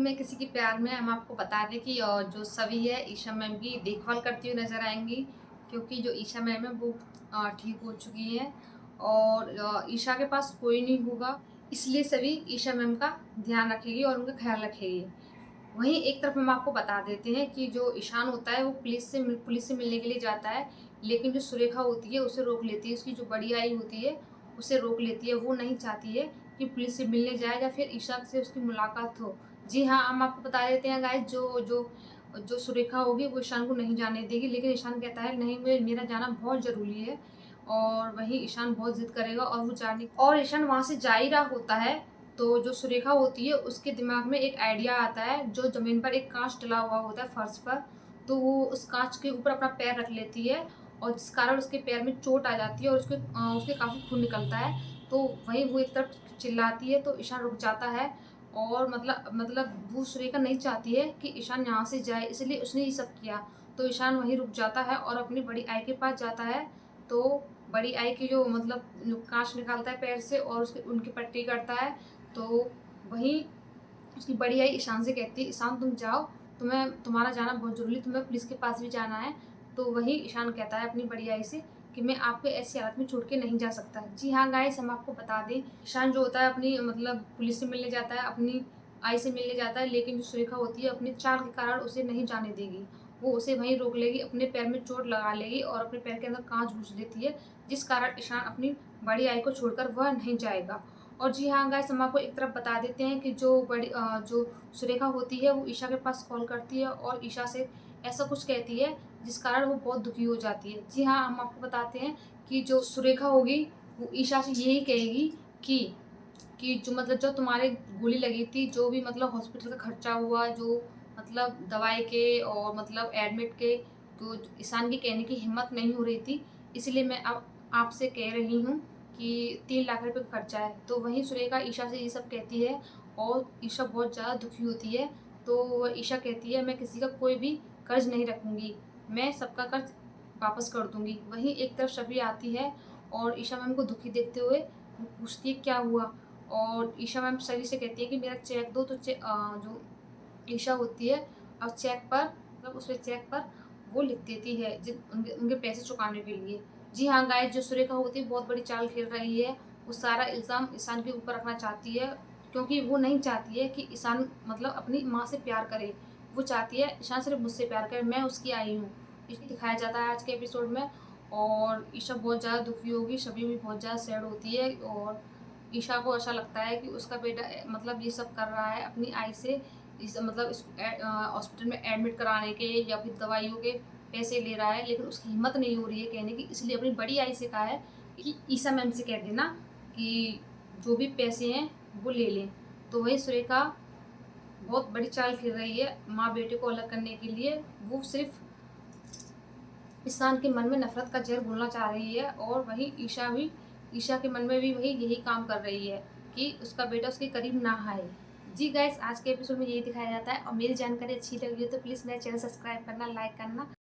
मैं किसी के प्यार में हम आपको बता दें कि जो सभी है ईशा मैम की देखभाल करती हुई नज़र आएँगी, क्योंकि जो ईशा मैम है वो ठीक हो चुकी हैं और ईशा के पास कोई नहीं होगा, इसलिए सभी ईशा मैम का ध्यान रखेगी और उनका ख़्याल रखेगी। वहीं एक तरफ हम आपको बता देते हैं कि जो ईशान होता है वो पुलिस से मिलने के लिए जाता है, लेकिन जो सुरेखा होती है उसे रोक लेती है। उसकी जो बड़ी आई होती है उसे रोक लेती है। वो नहीं चाहती है कि पुलिस से मिलने जाए या फिर ईशा से उसकी मुलाकात हो। जी हाँ, हम आपको बता देते हैं गाइस, जो जो जो सुरेखा होगी वो ईशान को नहीं जाने देगी, लेकिन ईशान कहता है नहीं, मेरा जाना बहुत ज़रूरी है। और वहीं ईशान बहुत ज़िद करेगा और वो जाने और ईशान वहाँ से जा ही रहा होता है, तो जो सुरेखा होती है उसके दिमाग में एक आइडिया आता है। जो ज़मीन पर एक काँच डला हुआ होता है फर्श पर, तो वो उस काँच के ऊपर अपना पैर रख लेती है और जिस कारण उसके पैर में चोट आ जाती है और उसके काफ़ी खून निकलता है। तो वहीं वो एक तरफ चिल्लाती है तो ईशान रुक जाता है और मतलब वो सुरेखा नहीं चाहती है कि ईशान यहाँ से जाए, इसलिए उसने ये सब किया। तो ईशान वहीं रुक जाता है और अपनी बड़ी आई के पास जाता है। तो बड़ी आई की जो काँच निकालता है पैर से और उसकी उनकी पट्टी करता है। तो वहीं उसकी बड़ी आई ईशान से कहती है, ईशान तुम जाओ, तुम्हारा जाना बहुत ज़रूरी, तुम्हें पुलिस के पास भी जाना है। तो वहीं ईशान कहता है अपनी बड़ी आई से कि मैं आपको ऐसी हालत में छोड़ के नहीं जा सकता। जी हाँ गाइस, हम आपको बता दें, ईशान जो होता है अपनी पुलिस से मिलने जाता है, अपनी आई से मिलने जाता है, लेकिन जो सुरेखा होती है अपने चाल के कारण उसे नहीं जाने देगी। वो उसे वहीं रोक लेगी, अपने पैर में चोट लगा लेगी और अपने पैर के अंदर काँच घुस देती है, जिस कारण ईशान अपनी बड़ी आई को छोड़कर वह नहीं जाएगा। और जी हाँ गाइस, हम आपको एक तरफ बता देते हैं कि जो सुरेखा होती है वो ईशा के पास कॉल करती है और ईशा से ऐसा कुछ कहती है जिस कारण वो बहुत दुखी हो जाती है। जी हाँ, हम आपको बताते हैं कि जो सुरेखा होगी वो ईशा से यही कहेगी कि जो तुम्हारे गोली लगी थी, जो भी हॉस्पिटल का खर्चा हुआ, जो दवाई के और एडमिट के, तो ईशान के कहने की हिम्मत नहीं हो रही थी, इसलिए मैं अब आपसे कह रही हूँ कि 3 लाख रुपए का खर्चा है। तो वहीं सुरेखा ईशा से ये सब कहती है और ईशा बहुत ज़्यादा दुखी होती है। तो ईशा कहती है मैं किसी का कोई भी कर्ज़ नहीं रखूँगी, मैं सबका कर्ज़ वापस कर दूँगी। वहीं एक तरफ शफ़ी आती है और ईशा मैम को दुखी देखते हुए वो पूछती है क्या हुआ? और ईशा मैम सभी से कहती है कि मेरा चेक दो। तो जो ईशा होती है और चेक पर उसपे चेक पर वो लिख देती है उनके उनके पैसे चुकाने के लिए। जी हाँ गाइस, जो सुरेखा होती है बहुत बड़ी चाल खेल रही है। वो सारा इल्ज़ाम ईशान के ऊपर रखना चाहती है, क्योंकि वो नहीं चाहती है कि ईशान अपनी माँ से प्यार करे। वो चाहती है ईशान सिर्फ़ मुझसे प्यार करे, मैं उसकी आई हूँ। इसे दिखाया जाता है आज के एपिसोड में और ईशा बहुत ज़्यादा दुखी होगी, शबी भी बहुत ज़्यादा सैड होती है और ईशा को ऐसा लगता है कि उसका बेटा ये सब कर रहा है अपनी आई से, हॉस्पिटल में एडमिट कराने के या फिर दवाइयों के पैसे ले रहा है, लेकिन उसकी हिम्मत नहीं हो रही है कहने की, इसलिए अपनी बड़ी आई से कहा है कि ईशा मैम से कह देना कि जो भी पैसे हैं वो ले लें। तो वही सुरेखा बहुत बड़ी चाल खेल रही है माँ बेटे को अलग करने के लिए। वो सिर्फ ईशान के मन में नफ़रत का ज़हर घोलना चाह रही है और वहीं ईशा के मन में भी वही यही काम कर रही है कि उसका बेटा उसके करीब ना आए। जी गाइस, आज के एपिसोड में यही दिखाया जाता है और मेरी जानकारी अच्छी लगी हो तो प्लीज़ मेरा चैनल सब्सक्राइब करना, लाइक करना।